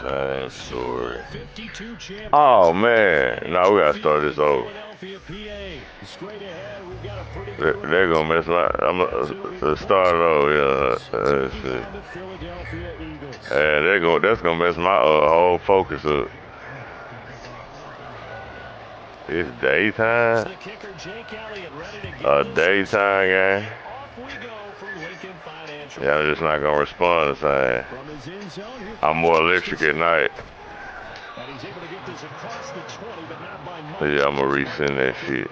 Same story. Oh man, no, we gotta start this over. They're gonna mess my. I'm gonna start it over. Yeah, yeah, that's gonna mess my whole focus up. It's daytime. A daytime game. Yeah, I'm just not gonna respond the same. I'm more electric at night. Yeah, I'm gonna resend that shit.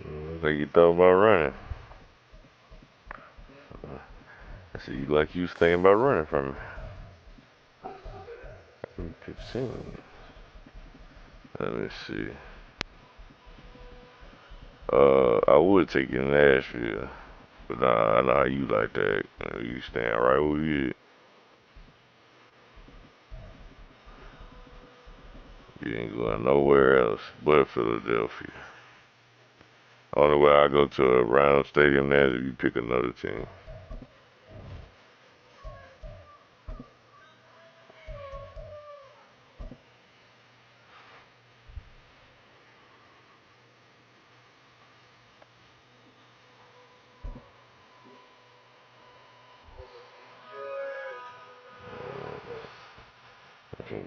I think you thought about running. I see you like you was thinking about running from me. 15. Let me see. I would take you to Nashville, but nah, I know how you like that. You stand right where you at. You ain't going nowhere else but Philadelphia. Only way I go to a round stadium now is if you pick another team.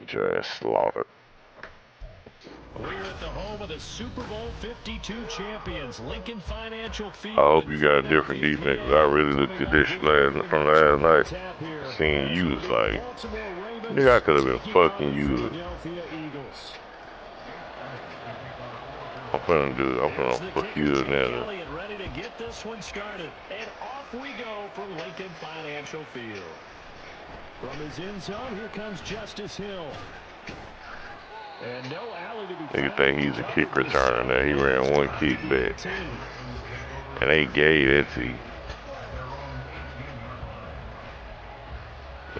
Get your ass slaughtered. We're at the home of the Super Bowl 52 champions, Lincoln Financial Field. I hope you got a different defense. I really looked at this from last night. Seeing you was like, nigga, I could have been fucking you. I'm finna fuck you now. Ready to get this one started. And off we go from Lincoln Financial Field. From his end zone, here comes Justice Hill. And no alley to be found. Nigga think he's a kick returner now. He ran one kick back. And they gave that to you.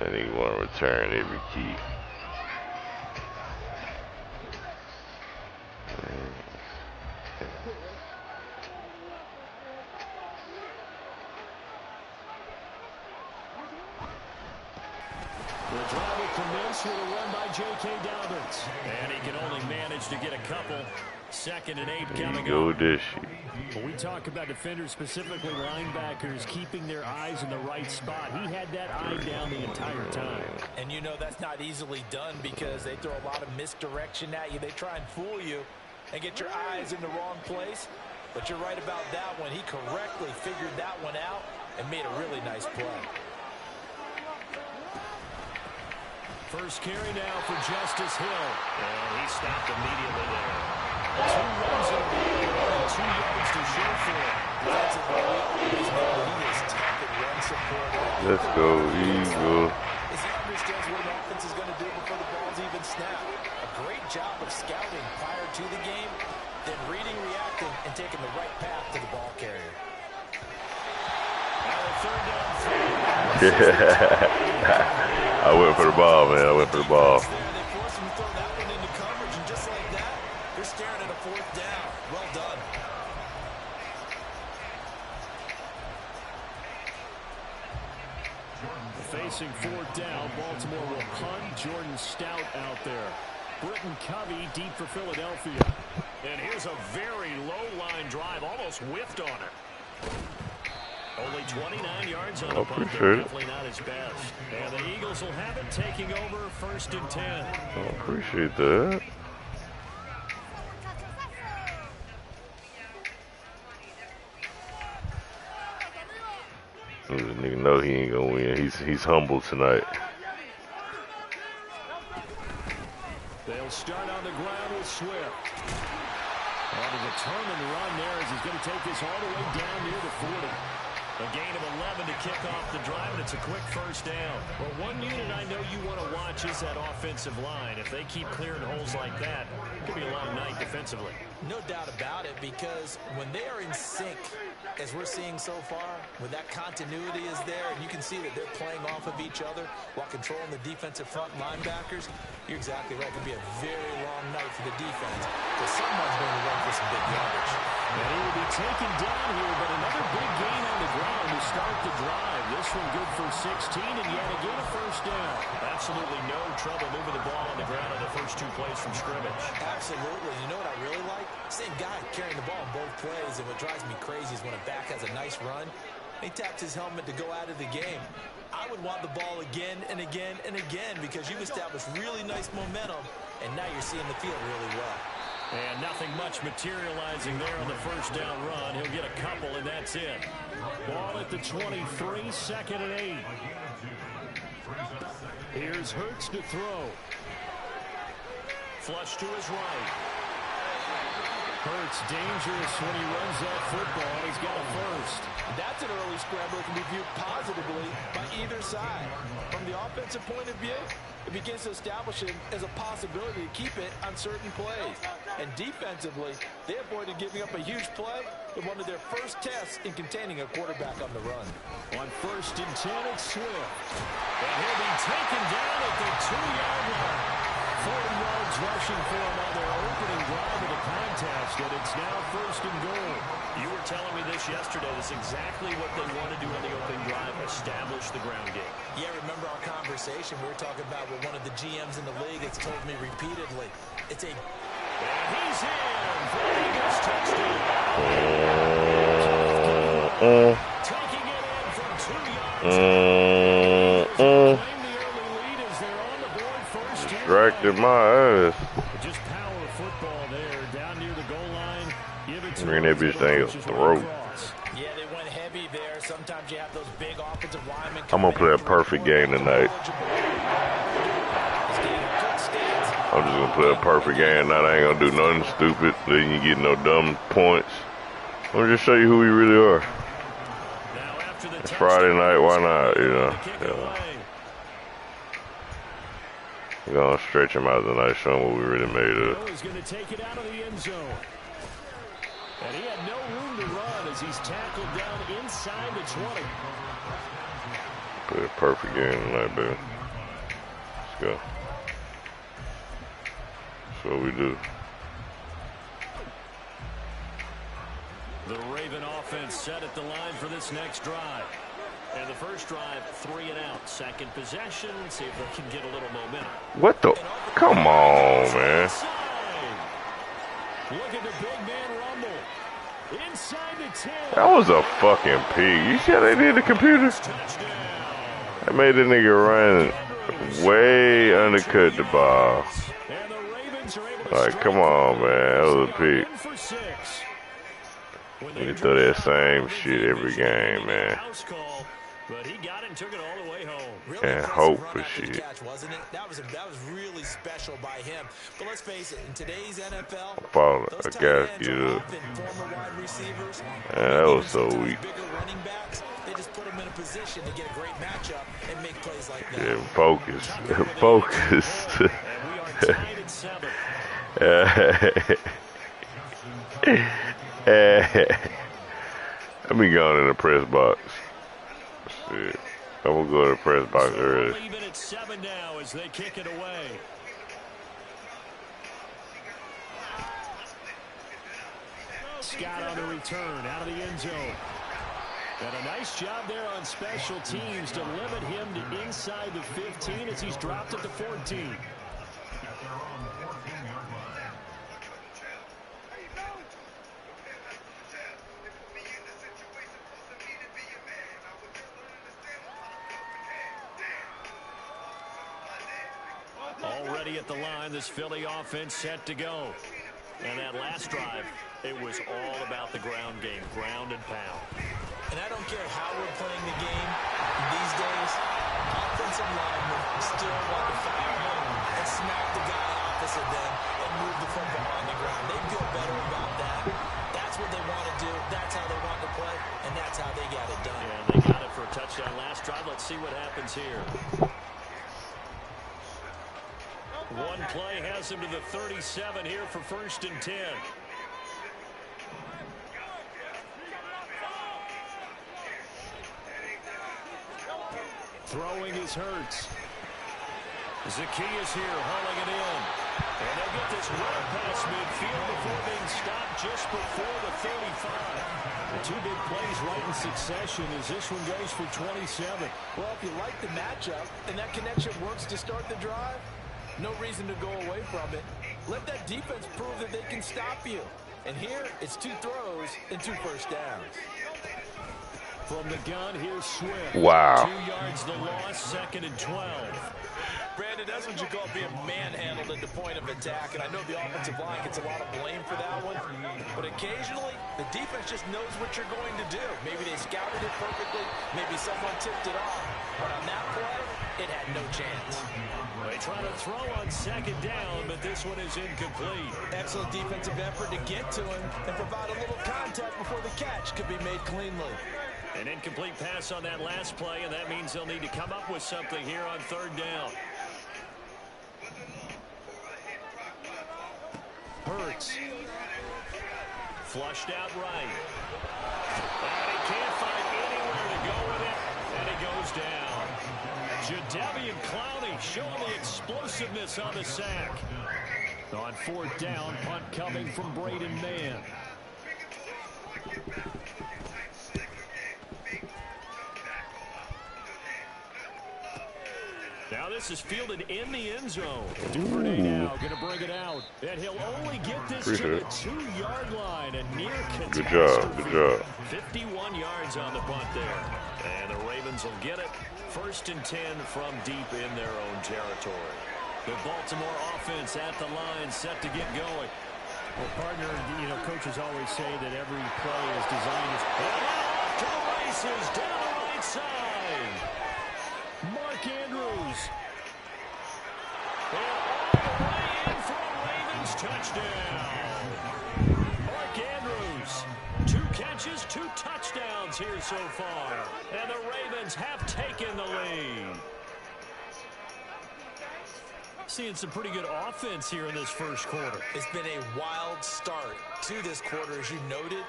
That nigga wanna return every kick. The drive will commence with a run by J.K. Dobbins. And he can only manage to get a couple. 2nd and 8 coming up. When we talk about defenders, specifically linebackers, keeping their eyes in the right spot, he had that eye down the entire time. And you know that's not easily done because they throw a lot of misdirection at you. They try and fool you and get your eyes in the wrong place. But you're right about that one. He correctly figured that one out and made a really nice play. First carry now for Justice Hill. And he stopped immediately there. 2 runs in the air and 2 yards to show for it. Defensively, he is tough at run support. Let's go, Eagle. As he understands what an offense is going to do before the ball's even snapped. A great job of scouting prior to the game, then reading, reacting, and taking the right path to the ball carrier. I went for the ball, man. I went for the ball. They force him to throw that one into coverage, and just like that, they're staring at a 4th down. Well done. Facing 4th down, Baltimore will punt. Jordan Stout out there. Britton Covey deep for Philadelphia. And here's a very low-line drive, almost whiffed on it. Only 29 yards on the punt, definitely not his best. And the Eagles will have it taking over 1st and 10. Appreciate that. This nigga know he ain't gonna win. He's humble tonight. They'll start on the ground with Swift. On a determined run there as he's going to take this all the way down near the 40. A gain of 11 to kick off the drive, and it's a quick first down. Well, one unit I know you want to watch is that offensive line. If they keep clearing holes like that, it could be a long night defensively. No doubt about it, because when they are in sync, as we're seeing so far, when that continuity is there, and you can see that they're playing off of each other while controlling the defensive front linebackers, you're exactly right. It could be a very long night for the defense, because someone's going to run for some big yardage. And he will be taken down here, but another big gain on the ground to start the drive. This one good for 16, and yet again a first down. Absolutely no trouble moving the ball on the ground on the first 2 plays from scrimmage. Absolutely. You know what I really like? Same guy carrying the ball in both plays, and what drives me crazy is when a back has a nice run, he taps his helmet to go out of the game. I would want the ball again and again and again because you've established really nice momentum, and now you're seeing the field really well. And nothing much materializing there on the first down run. He'll get a couple, and that's it. Ball at the 23, 2nd and 8. Here's Hurts to throw. Flush to his right. Hurts dangerous when he runs that football. He's got a first. That's an early scramble that can be viewed positively by either side. From the offensive point of view, it begins to establish it as a possibility to keep it on certain plays. And defensively, they avoided giving up a huge play in one of their first tests in containing a quarterback on the run. On 1st and 10, it's Swift. And he'll be taken down at the 2-yard line. 40 yards rushing for him on their opening drive of the contest, and it's now 1st and goal. You were telling me this yesterday. That's exactly what they want to do on the opening drive, establish the ground game. Yeah, remember our conversation we were talking about with one of the GMs in the league that's told me repeatedly. It's a... And he's in for the Eagles touchdown. Taking it in from 2 yards. Distracted my ass. Just power football there down near the goal line. Bring that bitch thing up throat. Yeah, they went heavy there. Sometimes you have those big offensive linemen. I'm gonna play a perfect game tonight. I'm just gonna play a perfect game tonight. I ain't gonna do nothing stupid. Then you get no dumb points. I'm gonna just show you who we really are. It's Friday night, why not, you know? Yeah. We're gonna stretch him out tonight, show him what we really made of. He's gonna take it out of the end zone. And he had no room to run as he's tackled down inside the 20. Play a perfect game tonight, baby. Let's go. That's what we do. The Raven offense set at the line for this next drive. And the first drive, 3 and out. Second possession, see if they can get a little momentum. What the? Come on, man. Look at the big man rumble. Inside the 10. That was a fucking pig. You see how they did the computer? They made the nigga run way undercut the ball. Like, come on, man. That was a pig. We can throw that same shit every game, man. But he got it and took it all the way home. Really and hope for shit. Catch, wasn't it? That was really special by him. But let's face it, in today's NFL, I gotta get up. Man, that was so weak. They just put him in a position to get a great matchup and make plays like that. Yeah, focus. Focus. And we are tied at 7. Let me go in the press box. Shit. I'm gonna go to the press box early. Leave it at 7 now as they kick it away. Scott on the return out of the end zone. And a nice job there on special teams to limit him to inside the 15 as he's dropped at the 14. Already a at the line. This Philly offense set to go. And that last drive, it was all about the ground game, ground and pound. And I don't care how we're playing the game these days, offensive linemen still want to fire him and smack the guy opposite them and move the football on the ground. They feel better about that. That's what they want to do. That's how they want to play, and that's how they got it done. Yeah, they got it for a touchdown last drive. Let's see what happens here. One play has him to the 37 here for 1st and 10. Throwing is Hurts. Zacchaeus here hauling it in. And they'll get this well past midfield before being stopped just before the 35. The two big plays right in succession as this one goes for 27. Well, if you like the matchup and that connection works to start the drive, no reason to go away from it. Let that defense prove that they can stop you. And here, it's 2 throws and 2 first downs. From the gun, here's Swift. Wow. 2 yards the loss, 2nd and 12. Brandon, that's what you call being manhandled at the point of attack. And I know the offensive line gets a lot of blame for that one. But occasionally, the defense just knows what you're going to do. Maybe they scouted it perfectly. Maybe someone tipped it off. But on that play, it had no chance. They try to throw on 2nd down, but this one is incomplete. Excellent defensive effort to get to him and provide a little contact before the catch could be made cleanly. An incomplete pass on that last play, and that means they'll need to come up with something here on 3rd down. Hurts. Flushed out right. And he can't find anywhere to go with it, and he goes down. Jadeveon Clowney showing the explosiveness on the sack. On 4th down, punt coming from Braden Mann. Now this is fielded in the end zone. Duvernay now going to bring it out. And he'll only get this to the 2-yard line. A near catastrophe. Good job, good job. 51 yards on the punt there. And the Ravens will get it. 1st and 10 from deep in their own territory. The Baltimore offense at the line, set to get going. Well, partner, you know, coaches always say that every play is designed as... To the races, down the right side. Mark Andrews. And all the way in for a Ravens touchdown. Mark Andrews. 2 catches, 2 touchdowns here so far. And the Ravens have taken the lead. Seeing some pretty good offense here in this 1st quarter. It's been a wild start to this quarter, as you noted.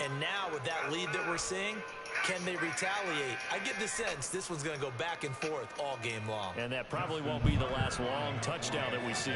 And now with that lead that we're seeing, can they retaliate? I get the sense this one's going to go back and forth all game long. And that probably won't be the last long touchdown that we see.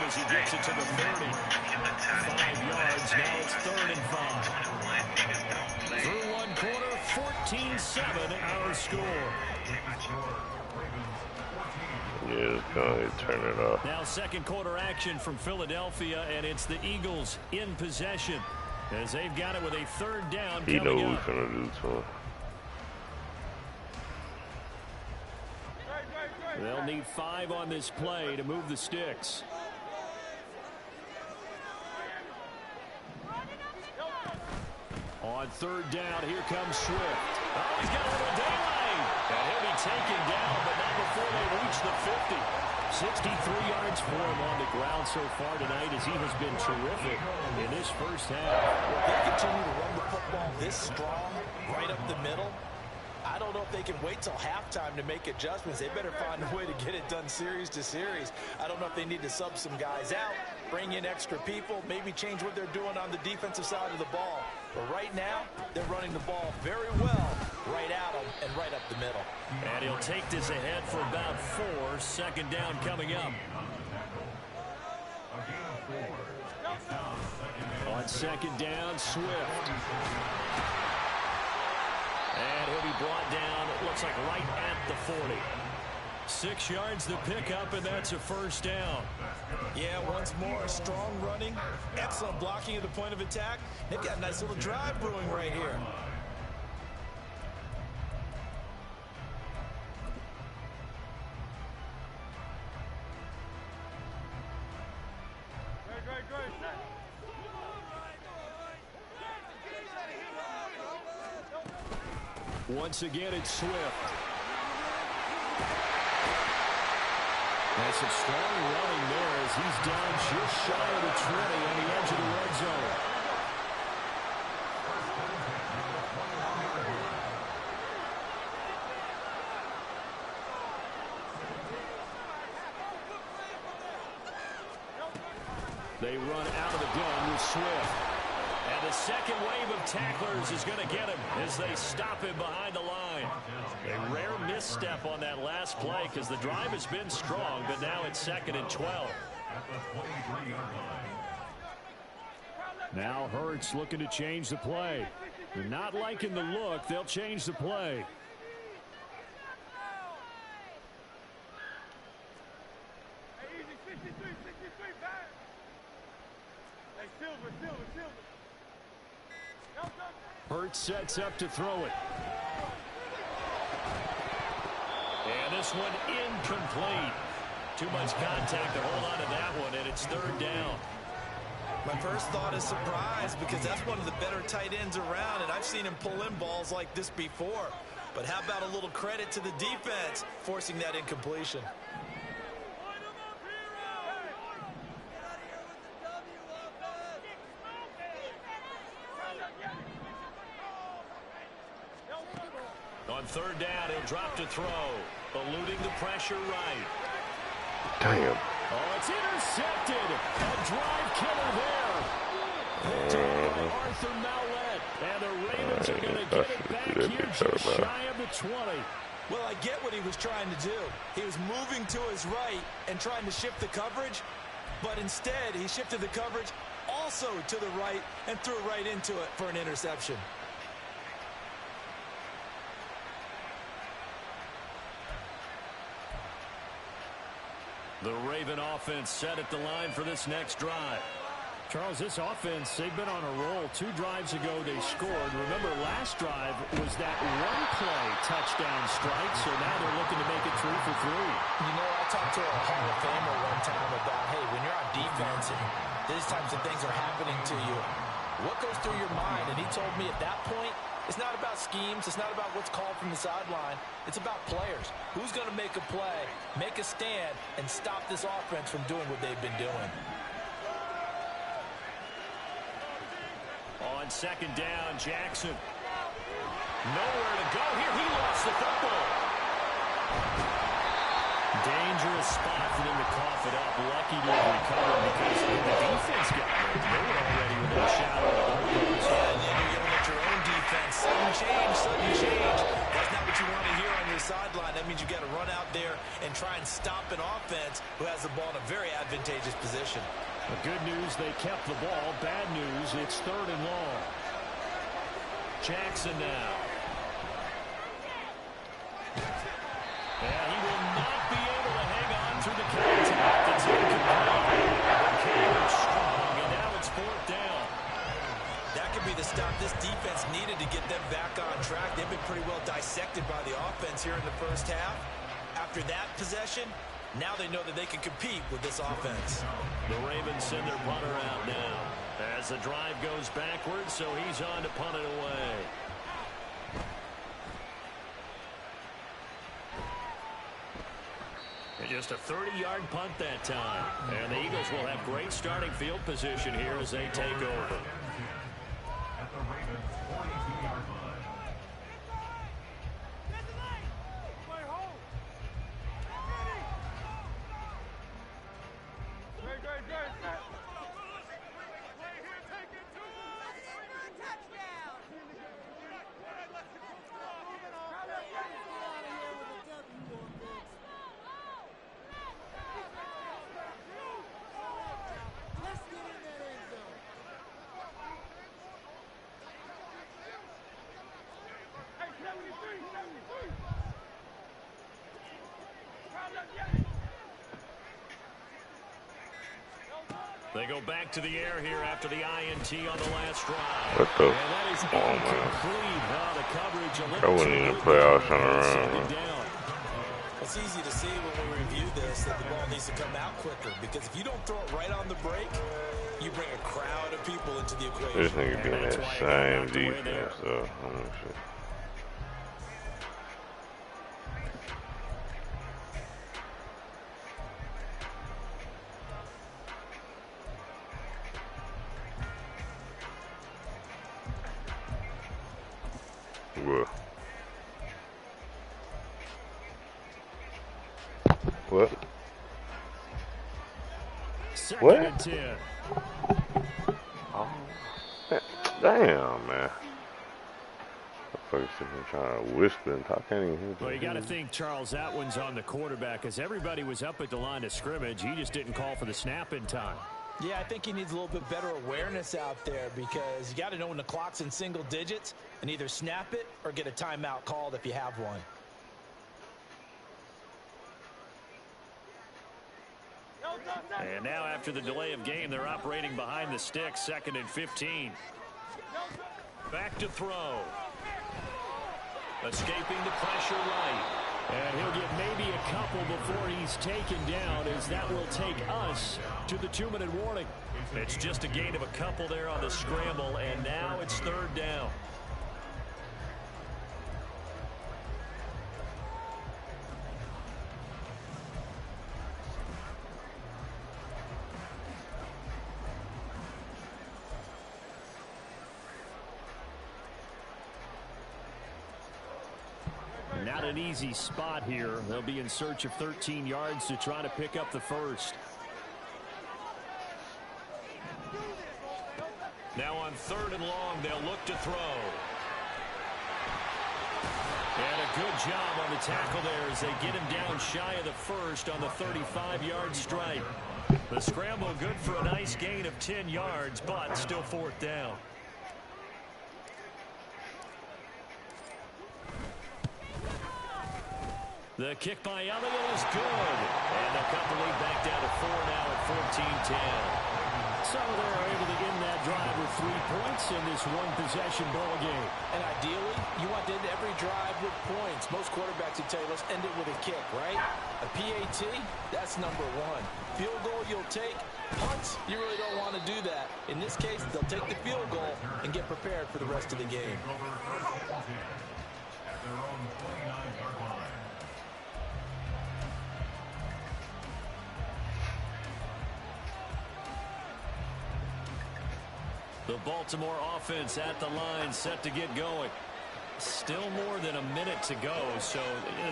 As he gets it to the 30. 5 yards. Now it's 3rd and 5. Through 1 quarter, 14-7 our score. Yeah, it's going to turn it off. Now second quarter action from Philadelphia, and it's the Eagles in possession as they've got it with a third down He know coming what up. we're going to do to him. They'll need 5 on this play to move the sticks. On third down, here comes Swift. Oh, he's got a little daylight. And he'll be taken down, but not before they reach the 50. 63 yards for him on the ground so far tonight as he has been terrific in this first half. If they continue to run the football this strong, right up the middle, I don't know if they can wait till halftime to make adjustments. They better find a way to get it done series to series. I don't know if they need to sub some guys out, bring in extra people, maybe change what they're doing on the defensive side of the ball. But right now, they're running the ball very well right at them and right up the middle. And he'll take this ahead for about 4. Second down coming up. On second down, Swift. And he'll be brought down, it looks like right at the 40. 6 yards to pick up, and that's a first down. Yeah, once more, strong running, excellent blocking at the point of attack. They've got a nice little drive brewing right here. Once again, it's Swift. And some strong running there as he's down just shy of the 20 on the edge of the red zone. They run out of the gun with Swift. And the second wave of tacklers is going to get him as they stop him behind the line. A rare misstep on that last play because the drive has been strong, but now it's 2nd and 12. Now Hurts looking to change the play. They're not liking the look. They'll change the play. Hurts sets up to throw it. And this one incomplete. Too much contact to hold on to that one, and it's 3rd down. My first thought is surprise because that's one of the better tight ends around, and I've seen him pull in balls like this before. But how about a little credit to the defense forcing that incompletion? On 3rd down, he'll drop to throw. Eluding the pressure right. Damn. Oh, it's intercepted. A drive killer there. Arthur Mallett. And the Ravens are going to get it back here just shy of the 20. Well, I get what he was trying to do. He was moving to his right and trying to shift the coverage, but instead he shifted the coverage also to the right and threw right into it for an interception. The Raven offense set at the line for this next drive. Charles, this offense, they've been on a roll. 2 drives ago, they scored. Remember, last drive was that one-play touchdown strike, so now they're looking to make it 3 for 3. You know, I talked to a Hall of Famer one time about, hey, when you're on defense and these types of things are happening to you, what goes through your mind? And he told me at that point, it's not about schemes. It's not about what's called from the sideline. It's about players. Who's going to make a play, make a stand, and stop this offense from doing what they've been doing? On 2nd down, Jackson. Nowhere to go here. He lost the football. Dangerous spot for them to cough it up. Lucky to have recovered because the defense got hurt. They were already within a shadow of the goalpost. Yeah, and you're yelling at your own defense. Sudden change, sudden change. That's not what you want to hear on your sideline. That means you got to run out there and try and stop an offense who has the ball in a very advantageous position. The good news, they kept the ball. Bad news, it's 3rd and long. Jackson now. And he will not be able to hang on to stop this defense needed to get them back on track. They've been pretty well dissected by the offense here in the first half. After that possession, now they know that they can compete with this offense. The Ravens send their punter out now as the drive goes backwards, so he's on to punt it away. And just a 30-yard punt that time. And the Eagles will have great starting field position here as they take over. They go back to the air here after the INT on the last drive. What the? And that is incomplete. The coverage I wouldn't even play out around. It's easy to see when we review this that the ball needs to come out quicker, because if you don't throw it right on the break, you bring a crowd of people into the equation. This nigga being that same defense, so I'm not sure. What? Second and 10. Oh, damn, man. Sitting here trying to whisper and talk. I can't even hear. Well, you got to think Charles Atwin's on the quarterback, as everybody was up at the line of scrimmage. He just didn't call for the snap in time. Yeah, I think he needs a little bit better awareness out there, because you got to know when the clock's in single digits and either snap it or get a timeout called if you have one. And now after the delay of game, they're operating behind the sticks, 2nd and 15. Back to throw. Escaping the pressure right. And he'll get maybe a couple before he's taken down, as that will take us to the 2-minute warning. It's just a gain of a couple there on the scramble, and now it's 3rd down. Not an easy spot here. They'll be in search of 13 yards to try to pick up the first. Now on 3rd and long, they'll look to throw. And a good job on the tackle there as they get him down shy of the first on the 35-yard stripe. The scramble good for a nice gain of 10 yards, but still 4th down. The kick by Elliott is good. And they'll cut the lead back down to 4 now at 14-10. So they're able to end that drive with 3 points in this one-possession ball game. And ideally, you want to end every drive with points. Most quarterbacks would tell you, let's end it with a kick, right? A PAT, that's number 1. Field goal you'll take. Punts, you really don't want to do that. In this case, they'll take the field goal and get prepared for the rest of the game. The Baltimore offense at the line, set to get going. Still more than a minute to go, so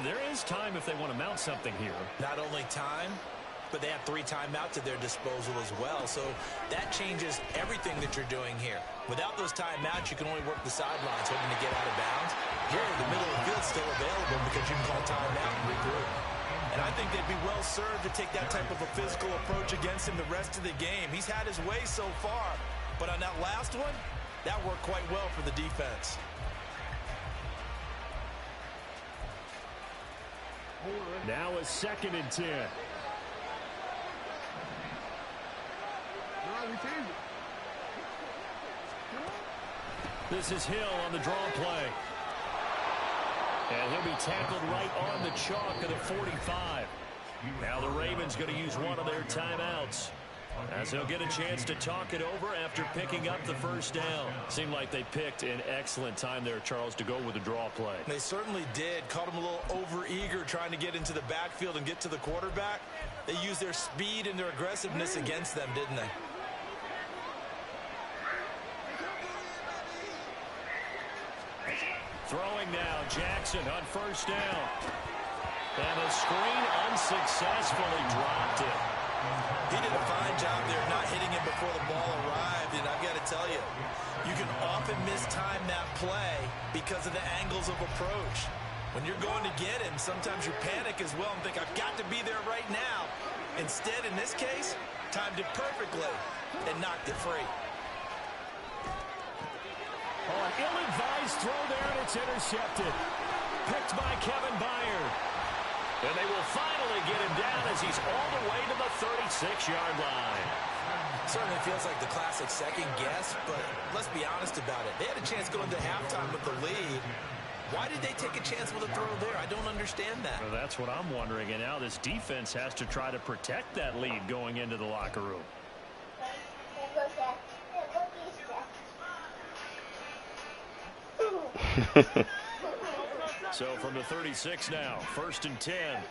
there is time if they want to mount something here. Not only time, but they have 3 timeouts at their disposal as well, so that changes everything that you're doing here. Without those timeouts, you can only work the sidelines, hoping to get out of bounds. Here, the middle of the field's still available because you can call timeout and regroup. And I think they'd be well served to take that type of a physical approach against him the rest of the game. He's had his way so far. But on that last one, that worked quite well for the defense. Now a 2nd and 10. This is Hill on the draw play. And he'll be tackled right on the chalk of the 45. Now the Ravens going to use one of their timeouts, as he'll get a chance to talk it over after picking up the first down. Seemed like they picked an excellent time there, Charles, to go with the draw play. They certainly did. Caught him a little over-eager trying to get into the backfield and get to the quarterback. They used their speed and their aggressiveness against them, didn't they? Throwing now, Jackson on first down. And a screen unsuccessfully dropped it. He did a fine job there not hitting him before the ball arrived, and I've got to tell you, you can often mistime that play because of the angles of approach. When you're going to get him, sometimes you panic as well and think, I've got to be there right now. Instead, in this case, timed it perfectly and knocked it free. Oh, an ill-advised throw there, and it's intercepted. Picked by Kevin Byard. And they will finally get him down as he's all the way to the 36-yard line. Certainly feels like the classic second guess, but let's be honest about it. They had a chance going to halftime with the lead. Why did they take a chance with a throw there? I don't understand that. Well, that's what I'm wondering. And now this defense has to try to protect that lead going into the locker room. So from the 36 now, 1st and 10.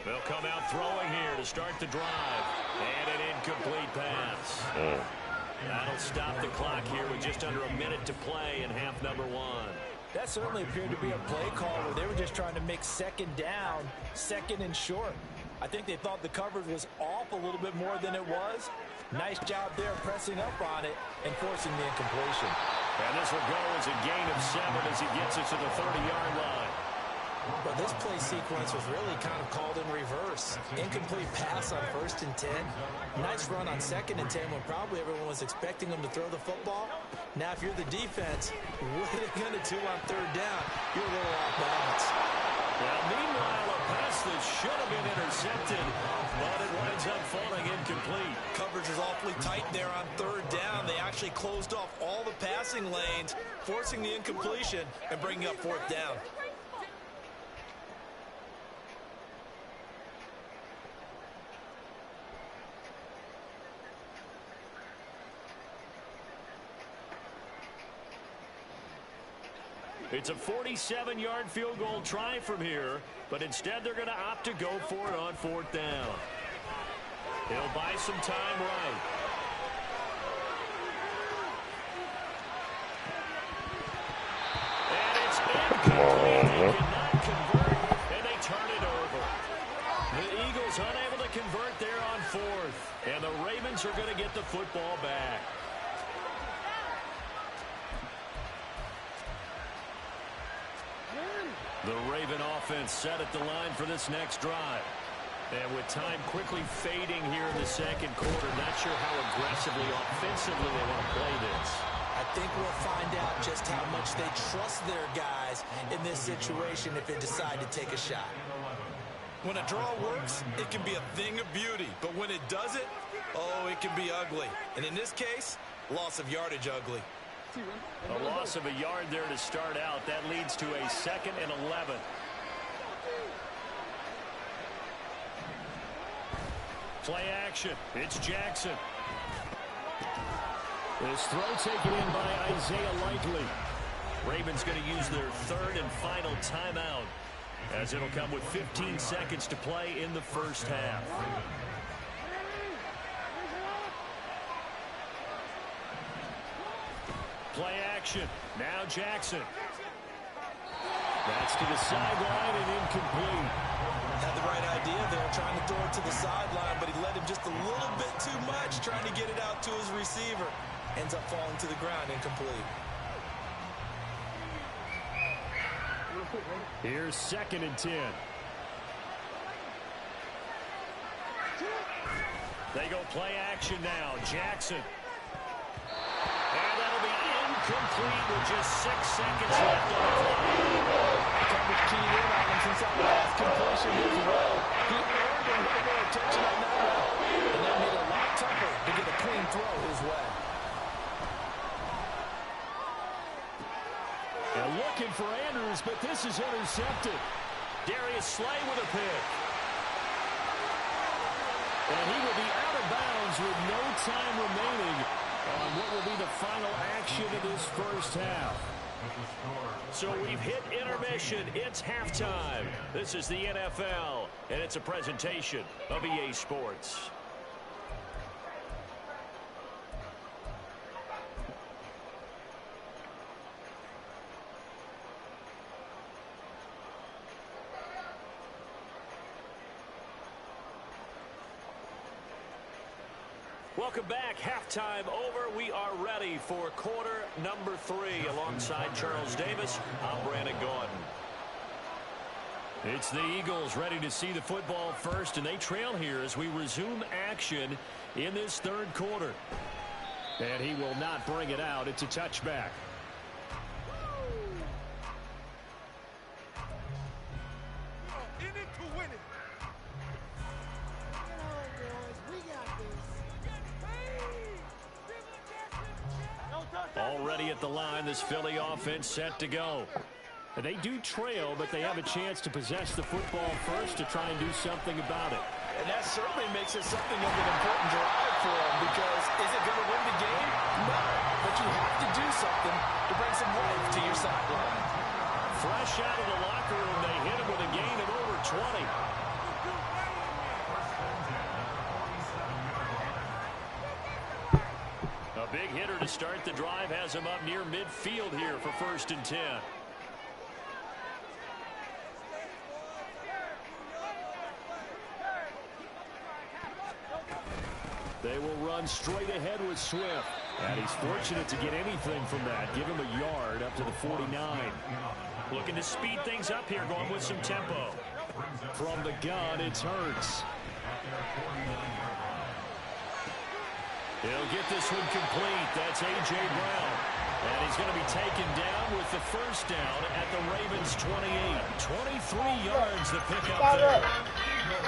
They'll come out throwing here to start the drive. And an incomplete pass. That'll stop the clock here with just under a minute to play in half number one. That certainly appeared to be a play call where they were just trying to make second down, second and short. I think they thought the coverage was off a little bit more than it was. Nice job there pressing up on it and forcing the incompletion. And this will go as a gain of 7 as he gets it to the 30-yard line. But this play sequence was really kind of called in reverse. Incomplete pass on 1st and 10. Nice run on 2nd and 10 when probably everyone was expecting them to throw the football. Now, if you're the defense, what are they going to do on 3rd down? You're a little off balance. Well, meanwhile, a pass that should have been intercepted, but it winds up falling incomplete. Coverage is awfully tight there on 3rd down. They actually closed off all the passing lanes, forcing the incompletion and bringing up 4th down. It's a 47-yard field goal try from here, but instead they're going to opt to go for it on 4th down. He'll buy some time right. And it's incomplete. They cannot convert, and they turn it over. The Eagles unable to convert there on 4th, and the Ravens are going to get the football back. The Raven offense set at the line for this next drive. And with time quickly fading here in the 2nd quarter, not sure how aggressively, offensively they want to play this. I think we'll find out just how much they trust their guys in this situation if they decide to take a shot. When a draw works, it can be a thing of beauty. But when it doesn't, oh, it can be ugly. And in this case, loss of yardage ugly. A loss of a yard there to start out. That leads to a 2nd and 11. Play action. It's Jackson. This throw taken in by Isaiah Likely. Ravens going to use their 3rd and final timeout, as it'll come with 15 seconds to play in the 1st half. Play action. Now Jackson. That's to the sideline and incomplete. Had the right idea there, trying to throw it to the sideline, but he led him just a little bit too much, trying to get it out to his receiver. Ends up falling to the ground, incomplete. Here's 2nd and 10. They go play action now. Jackson. And that'll be incomplete with just 6 seconds left on the clock. Coverage keyed in on him since that last completion as well. He earned a little more attention on that route, and that made it a lot tougher to get a clean throw his way. And looking for Andrews, but this is intercepted. Darius Slay with a pick. And he will be out of bounds with no time remaining on what will be the final action of this first half. So we've hit intermission. It's halftime. This is the NFL, and it's a presentation of EA Sports. Welcome back. Halftime over. We are ready for quarter number 3 alongside Charles Davis. I'm Brandon Gordon. It's the Eagles ready to see the football first, and they trail here as we resume action in this third quarter. And he will not bring it out. It's a touchback. Already at the line, this Philly offense set to go. They do trail, but they have a chance to possess the football first to try and do something about it. And that certainly makes it something of an important drive for them, because is it going to win the game? No, but you have to do something to bring some life to your sideline. Fresh out of the locker room, they hit him with a gain of over 20. A big hitter to start the drive has him up near midfield here for 1st and 10. They will run straight ahead with Swift. And he's fortunate to get anything from that. Give him a yard up to the 49. Looking to speed things up here, going with some tempo. From the gun, it's Hurts. He'll get this one complete. That's A.J. Brown. And he's going to be taken down with the first down at the Ravens' 28. 23 yards the pickup there.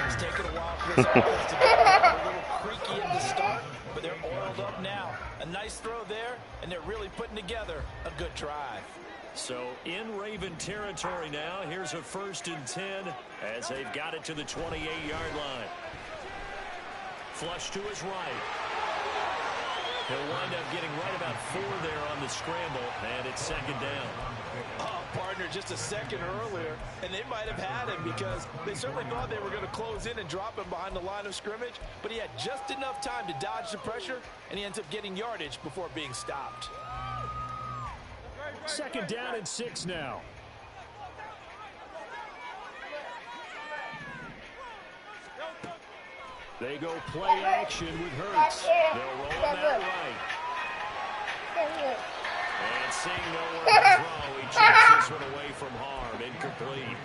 It's taken a while for this offense to get a little creaky in the start, but they're oiled up now. A nice throw there, and they're really putting together a good drive. So in Raven territory now, here's a 1st and 10 as they've got it to the 28-yard line. Flush to his right. He'll wind up getting right about 4 there on the scramble, and it's 2nd down. Oh, partner, just a second earlier, and they might have had him because they certainly thought they were going to close in and drop him behind the line of scrimmage, but he had just enough time to dodge the pressure, and he ends up getting yardage before being stopped. 2nd down and 6 now. They go play action with Hurts. They'll roll him out right. And seeing nowhere to throw, he checks this one away from harm. Incomplete.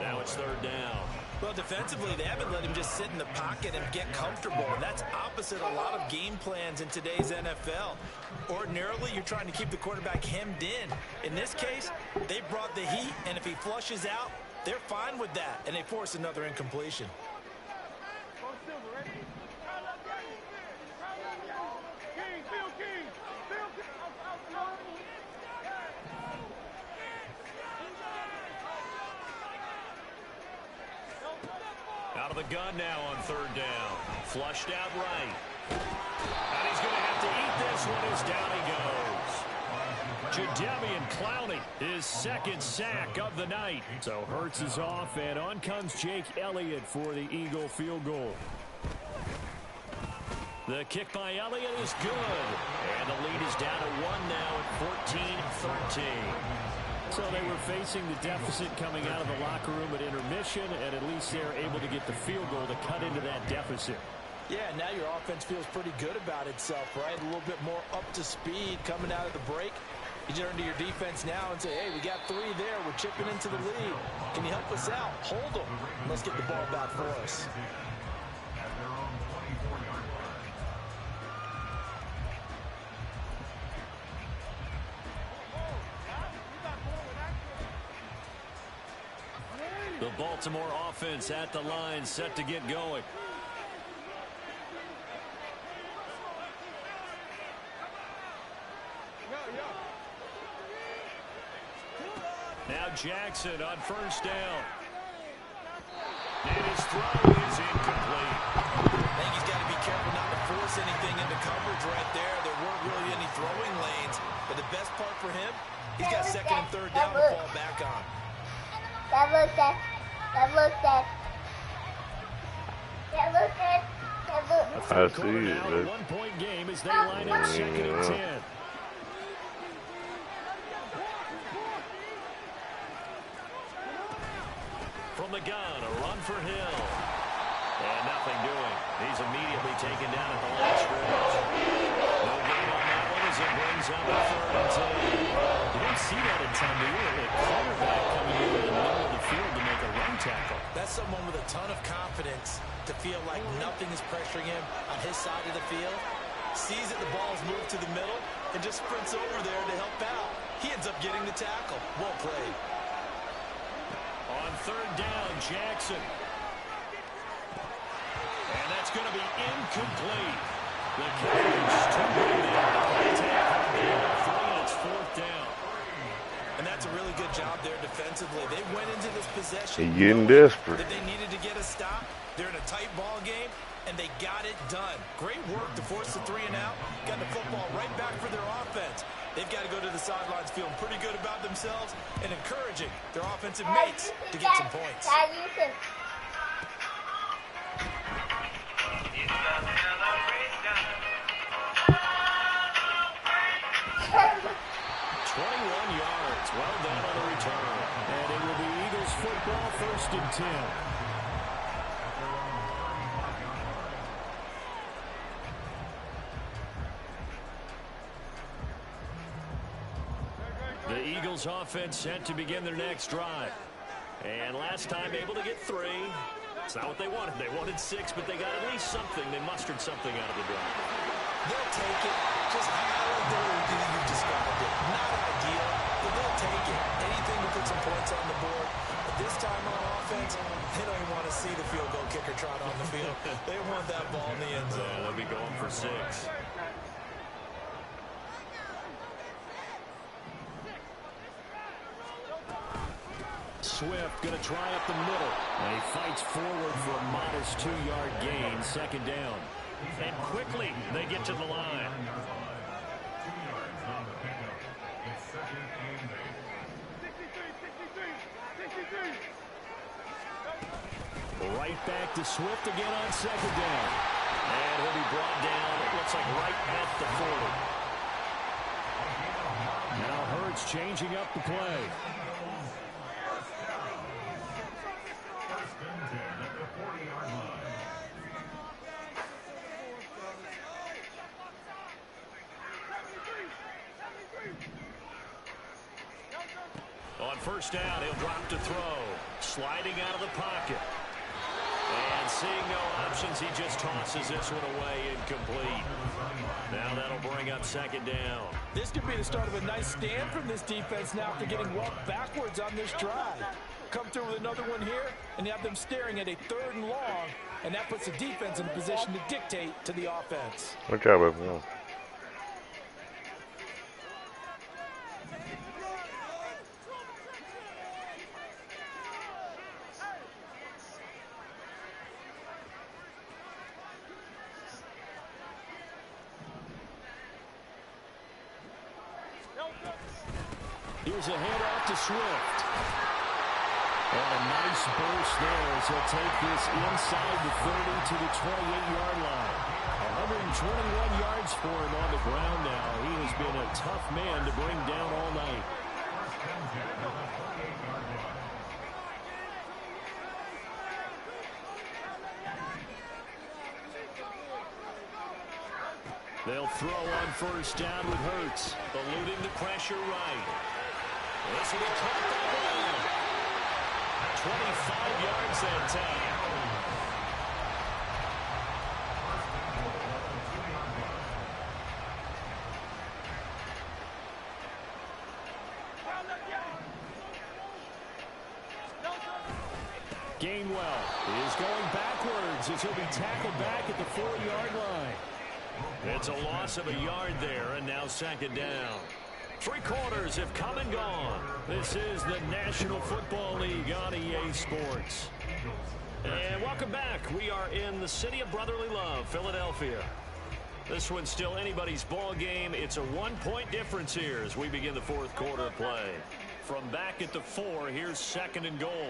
Now it's 3rd down. Well, defensively, they haven't let him just sit in the pocket and get comfortable. And that's opposite a lot of game plans in today's NFL. Ordinarily, you're trying to keep the quarterback hemmed in. In this case, they brought the heat, and if he flushes out, they're fine with that, and they force another incompletion. Out of the gun now on 3rd down. Flushed out right. And he's going to have to eat this one as down he goes. Jadeveon Clowney, his 2nd sack of the night. So Hurts is off, and on comes Jake Elliott for the Eagle field goal. The kick by Elliott is good. And the lead is down to 1 now at 14-13. So they were facing the deficit coming out of the locker room at intermission, and at least they're able to get the field goal to cut into that deficit. Yeah, now your offense feels pretty good about itself, right? A little bit more up to speed coming out of the break. You turn to your defense now and say, hey, we got 3 there. We're chipping into the lead. Can you help us out? Hold them. Let's get the ball back for us. Baltimore offense at the line, set to get going. Now Jackson on first down. And his throw is incomplete. I think he's got to be careful not to force anything into coverage right there. There weren't really any throwing lanes. But the best part for him, he's got second and third down to fall back on. I see it. A 1-point game as they line up second and 10. From the gun, a run for Hill. And nothing doing. He's immediately taken down at the line of scrimmage. No gain on that one as it brings up a third and 10. You don't see that in time, do you? A quarterback coming in the middle of the field to make a run tackle. That's someone with a ton of confidence to feel like nothing is pressuring him on his side of the field. Sees that the ball's moved to the middle and just sprints over there to help out. He ends up getting the tackle. Well played. On third down, Jackson. And that's going to be incomplete. The coverage too big there. And it's fourth down. And that's a really good job there defensively. They went into this possession He getting desperate. that they needed to get a stop. They're in a tight ball game, and they got it done. Great work to force the 3 and out. Got the football right back for their offense. They've got to go to the sidelines feeling pretty good about themselves and encouraging their offensive mates to get some points. 21 yards. Well done on the return. And it will be Eagles football, first and 10. The Eagles offense set to begin their next drive. And last time able to get 3. It's not what they wanted. They wanted 6, but they got at least something. They mustered something out of the drive. They'll take it. Just how you've described it. Not ideal, but they'll take it. Anything to put some points on the board. But this time on offense, they don't even want to see the field goal kicker trot on the field. They want that ball in the end zone. Yeah, they'll be going for 6. Swift going to try up the middle. And he fights forward for a modest 2-yard gain, second down. And quickly, they get to the line. Right back to Swift again on second down. And he'll be brought down, it looks like right at the 40. Now Hurts changing up the play. On first down, he'll drop to throw. Sliding out of the pocket. And seeing no options, he just tosses this one away, incomplete. Now that'll bring up second down. This could be the start of a nice stand from this defense now after getting walked backwards on this drive. Come through with another one here, and you have them staring at a 3rd and long, and that puts the defense in a position to dictate to the offense. Good job, everyone. Here's a handoff to Swift. And a nice burst there as he'll take this inside the 30 to the 28-yard line. 121 yards for him on the ground now. He has been a tough man to bring down all night. They'll throw on first down with Hurts, eluding the pressure right. This will be caught by Brown. 25 yards that time. Gainwell is going backwards as he'll be tackled back at the 4-yard line. It's a loss of a yard there, and now second down. 3 quarters have come and gone. This is the National Football League on EA Sports. And welcome back. We are in the city of brotherly love, Philadelphia. This one's still anybody's ball game. It's a 1-point difference here as we begin the 4th quarter play. From back at the 4, here's second and goal.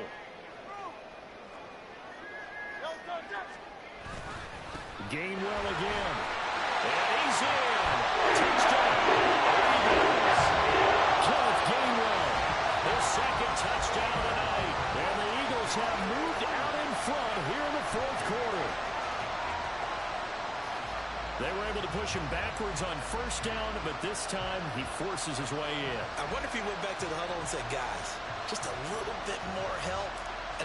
Gainwell again. And he's in. Touchdown. Kenneth Gainwell. His second touchdown tonight. And the Eagles have moved out in front here in the 4th quarter. They were able to push him backwards on first down, but this time he forces his way in. I wonder if he went back to the huddle and said, guys, just a little bit more help,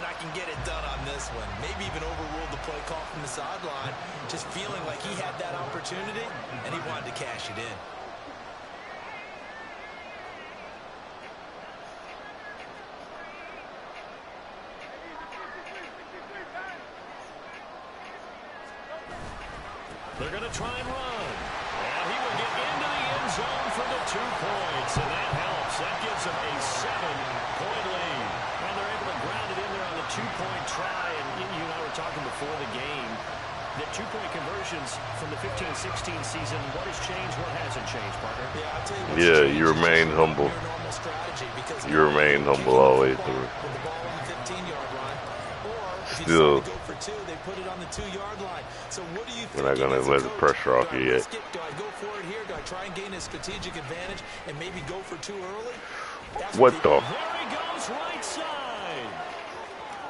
and I can get it done on this one. Maybe even overruled the play call from the sideline, just feeling like he had that opportunity, and he wanted to cash it in. They're going to try and run. And he will get into the end zone for the 2 points. And that helps. That gives them a 7-point lead. And they're able to ground it in there on the 2-point try. And you and I were talking before the game. The 2-point conversions from the 15-16 season, what has changed, what hasn't changed, partner? Yeah, I'll tell you Yeah, you remain humble. You remain humble all the way through. With the ball on the 15-yard line. Or if you Still, decide to go for 2, they put it on the 2-yard line. So what do you think? we're not going to let the pressure off you yet. Do I go for it here? Do I try and gain a strategic advantage and maybe go for 2 early? What the? There he goes, right side.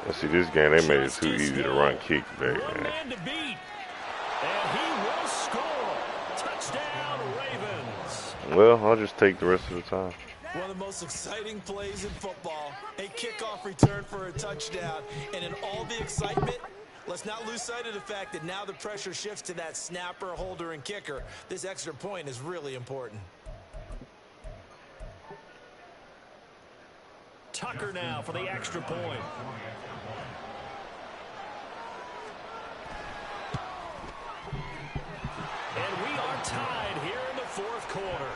Let's see, this game, they made it too easy to run kick back, One man. man to beat. And he will score. Touchdown, Ravens. Well, I'll just take the rest of the time. One of the most exciting plays in football, a kickoff return for a touchdown. And in all the excitement, let's not lose sight of the fact that now the pressure shifts to that snapper, holder, and kicker. This extra point is really important. Tucker now for the extra point. And we are tied here in the 4th quarter.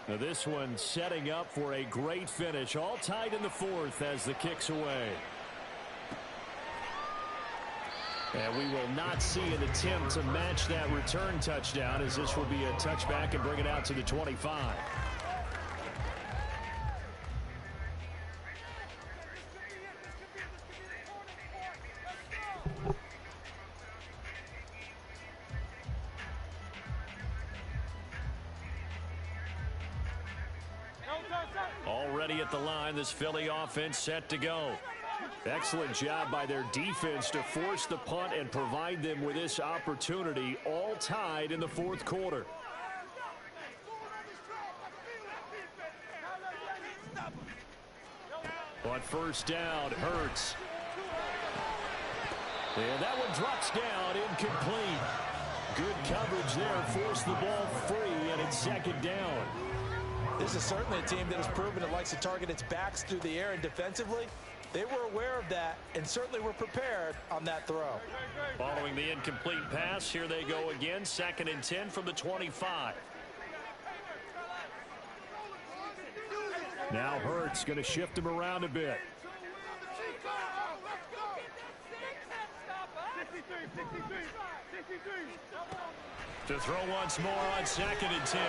Now this one setting up for a great finish. All tied in the 4th as the kick's away. And we will not see an attempt to match that return touchdown, as this will be a touchback and bring it out to the 25. Already at the line, this Philly offense set to go. Excellent job by their defense to force the punt and provide them with this opportunity, all tied in the 4th quarter. On first down, Hurts. And that one drops down, incomplete. Good coverage there, forced the ball free, and it's second down. This is certainly a team that has proven it likes to target its backs through the air, and defensively, they were aware of that and certainly were prepared on that throw. Following the incomplete pass, here they go again, 2nd and 10 from the 25. Now Hurts going to shift him around a bit. To throw once more on 2nd and 10.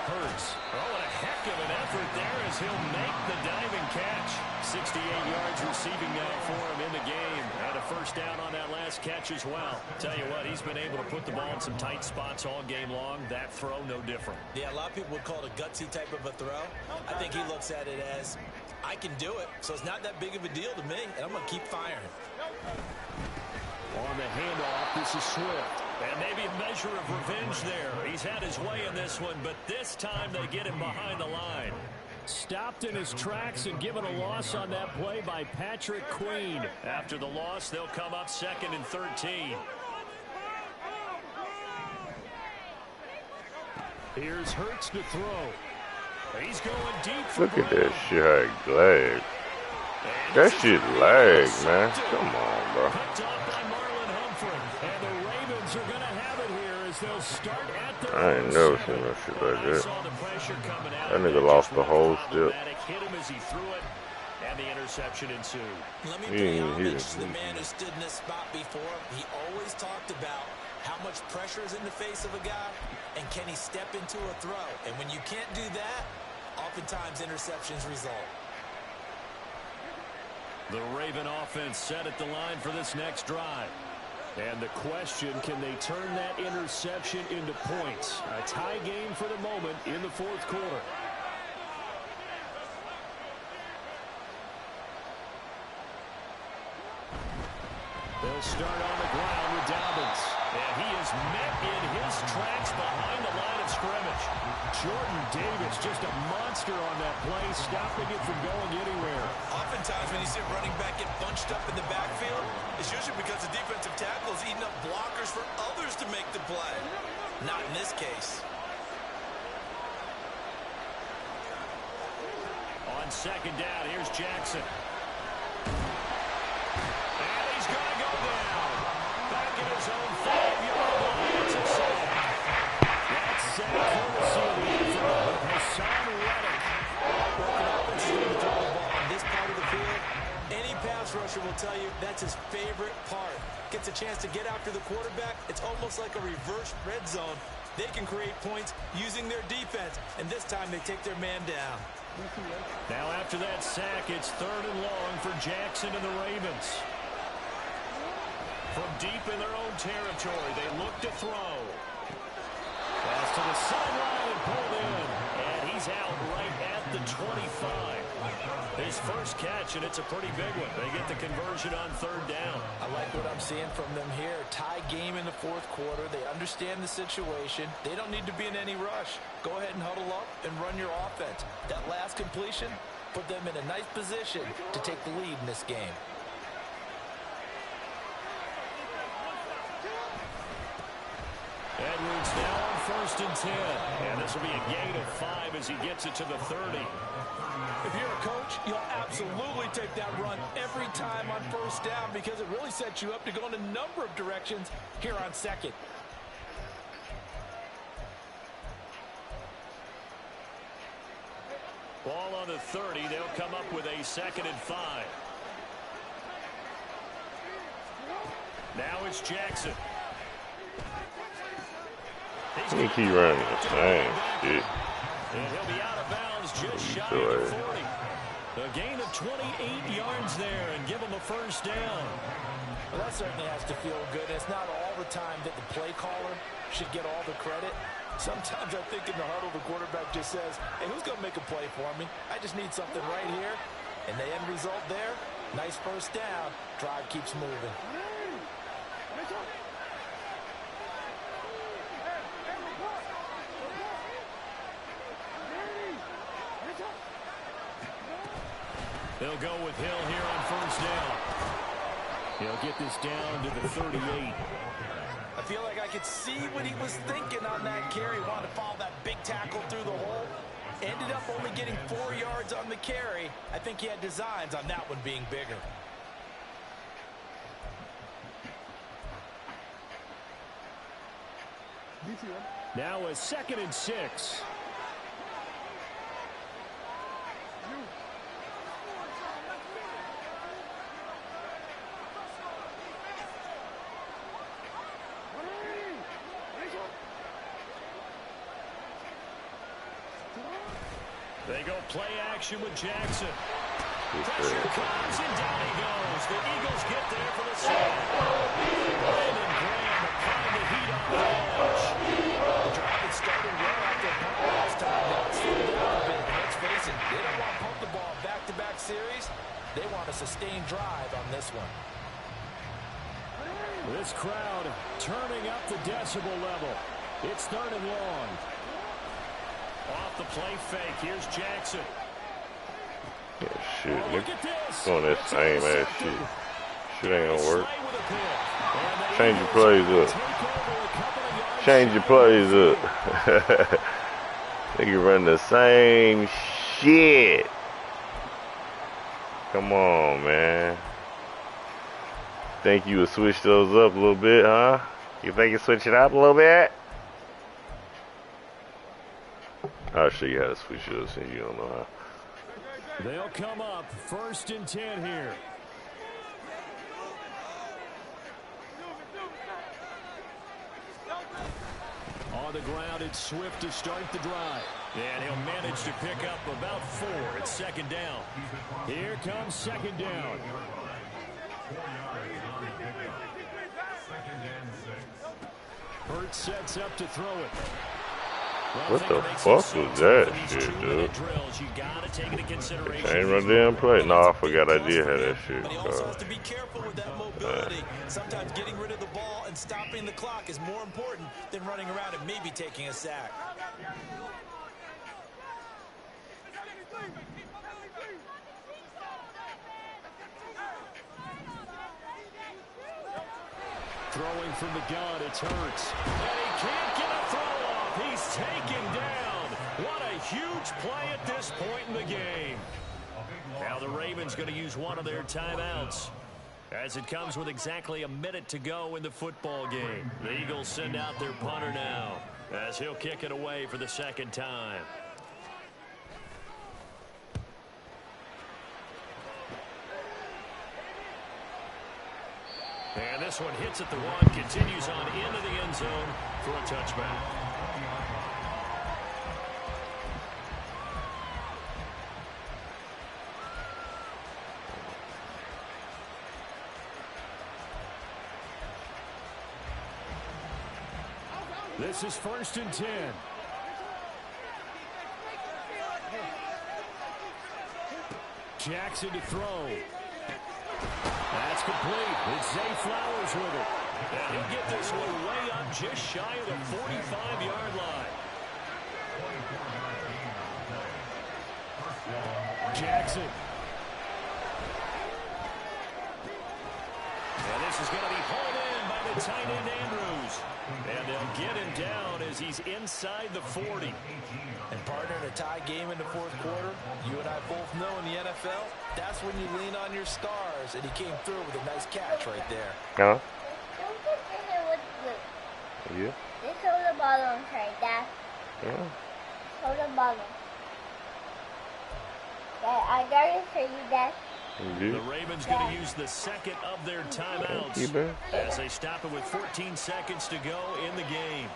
Hurts. Oh, what a heck of an effort there as he'll make the diving catch. 68 yards receiving now for him in the game. And a first down on that last catch as well. Tell you what, he's been able to put the ball in some tight spots all game long. That throw, no different. Yeah, a lot of people would call it a gutsy type of a throw. I think he looks at it as, I can do it, so it's not that big of a deal to me, and I'm going to keep firing. On the handoff, this is Swift. And maybe a measure of revenge there. He's had his way in this one, but this time they get him behind the line. Stopped in his tracks and given a loss on that play by Patrick Queen. After the loss, they'll come up 2nd and 13. Here's Hurts to throw. He's going deep for Look at that shit, how it lag. That shit lag, man. Come on, bro. Picked off by Marlon Humphrey. And the Ravens are going to have it here as they'll start at their I ain't never seen no shit like that. saw the pressure coming out. That nigga lost the whole step. Hit him as he threw it, and the interception ensued. Let me pay homage to the man who stood in this spot before. He always talked about how much pressure is in the face of a guy, and can he step into a throw? And when you can't do that, oftentimes interceptions result. The Raven offense set at the line for this next drive. And the question, can they turn that interception into points? A tie game for the moment in the fourth quarter. They'll start on the ground with Dobbins. And he is met in his tracks behind the line of scrimmage. Jordan Davis, just a monster on that play, stopping it from going anywhere. Oftentimes when you see a running back get bunched up in the backfield, it's usually because the defensive tackle is eating up blockers for others to make the play. Not in this case. On second down, here's Jackson. And he's going to go down. Back in his own 5-yard line. It's a sack. That's sack courtesy of the effort of Hassan Reddick. Broken up and still throw the ball on this part of the field. Any pass rusher will tell you that's his favorite part. Gets a chance to get after the quarterback. It's almost like a reverse red zone. They can create points using their defense. And this time they take their man down. Now after that sack, it's 3rd and long for Jackson and the Ravens. From deep in their own territory, they look to throw. Pass to the sideline and pulled in. And he's out right at the 25. His first catch, and it's a pretty big one. They get the conversion on 3rd down. I like what I'm seeing from them here. Tie game in the fourth quarter. They understand the situation. They don't need to be in any rush. Go ahead and huddle up and run your offense. That last completion put them in a nice position to take the lead in this game. Edwards now on 1st and 10. And this will be a gain of 5 as he gets it to the 30. If you're a coach, you'll absolutely take that run every time on 1st down because it really sets you up to go in a number of directions here on 2nd. Ball on the 30. They'll come up with a 2nd and 5. Now it's Jackson. Let me keep running the same shit. And he'll be out of bounds just shy of the 40. A gain of 28 yards there and give him a 1st down. Well, that certainly has to feel good. It's not all the time that the play caller should get all the credit. Sometimes I think in the huddle the quarterback just says, hey, who's going to make a play for me? I just need something right here. And the end result there, nice 1st down. Drive keeps moving. They'll go with Hill here on 1st down. He'll get this down to the 38. I feel like I could see what he was thinking on that carry. Wanted to follow that big tackle through the hole. Ended up only getting 4 yards on the carry. I think he had designs on that one being bigger. Now a 2nd and 6. They go play action with Jackson. Pressure comes and down he goes. The Eagles get there for the sack. Brandon Graham applying the heat on the edge. The drive had started well after a punt last time. Now it's slowed down a bit. Let's face it, they don't want to pump the ball back-to-back series. They want a sustained drive on this one. This crowd turning up the decibel level. It's 3rd and long. Off the play fake. Here's Jackson. Yeah, shit, look doing that same ass shit. Shit ain't gonna work. Change your plays up. Change your plays up. Nigga run the same shit. Come on, man. Think you would switch those up a little bit, huh? You think you switch it up a little bit? I'll show you how to switch it up since you don't know how. They'll come up 1st and 10 here. On the ground, it's Swift to start the drive. And he'll manage to pick up about 4 at 2nd down. Here comes 2nd down. Hurt sets up to throw it. What the fuck was that shit, dude? Change my damn play. No, I forgot I did have that shit. But he also has to be careful with that mobility. Sometimes getting rid of the ball and stopping the clock is more important than running around and maybe taking a sack. Throwing from the gun, it's Hurts. And he can't get a throw off. He's taken down. What a huge play at this point in the game. Now the Ravens going to use one of their timeouts, as it comes with exactly a minute to go in the football game. The Eagles send out their punter now, as he'll kick it away for the 2nd time. And this one hits at the 1, continues on into the end zone for a touchback. This is 1st and 10. Jackson to throw. That's complete. It's Zay Flowers with it. And he'll get this one way up just shy of the 45-yard line. Jackson. And this is going to be hauled in by the tight end Andrews. And they'll get him down as he's inside the 40. And partner, in a tie game in the 4th quarter, you and I both know in the NFL, that's when you lean on your stars. And he came through with a nice catch right there. Huh? Yeah. Yeah. Just hold the ball on her, Dad. Yeah. Hold the ball on. Dad, I got it for you, Dad. The Ravens going to use the 2nd of their timeouts as they stop it with 14 seconds to go in the game.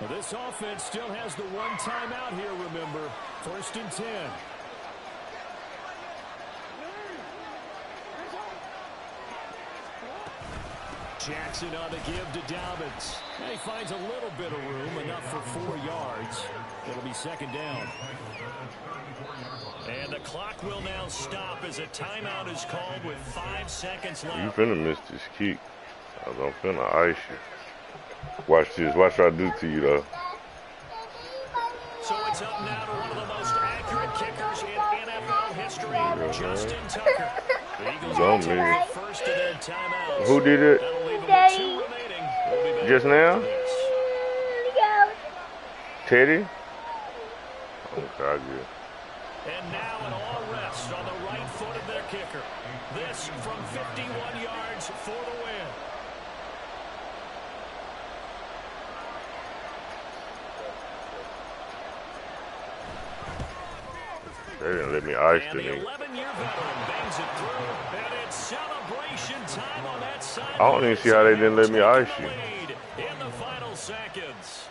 Well, this offense still has the 1 timeout here, remember. 1st and 10. Jackson on the give to Dobbins. And he finds a little bit of room, enough for 4 yards. It'll be 2nd down. And the clock will now stop as a timeout is called with 5 seconds left. You finna miss this kick. I'm finna ice you. Watch this. Watch what I do to you, though. So it's up now to one of the most accurate kickers in NFL history, Justin Tucker. The Eagles will take the 1st of their timeouts. Who did it? That'll leave them with 2 remaining. We'll be back Just now? after this. Teddy? Okay, good. And now an all rest on the right foot of their kicker. This from 51 yards for the win. They didn't let me ice And the the nigga. 11-year veteran bangs it through. And it's celebration time on that side. I don't even see how they didn't let me ice you. In the final seconds.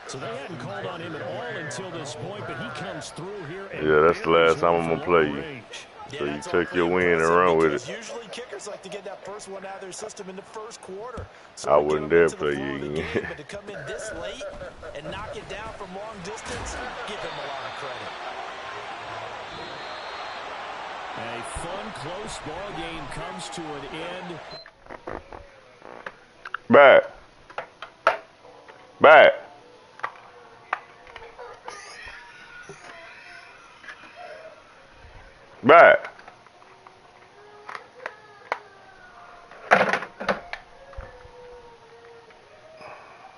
So they hadn't called on him at all until this point, but he comes through here. Yeah, that's the last time I'm gonna play you. So you take your win and run with it. Usually kickers like to get that first one out of their system in the 1st quarter. So I wouldn't dare play you again. But to come in this late and knock it down from long distance, give him a lot of credit. A fun, close ball game comes to an end. Back. Back. Back.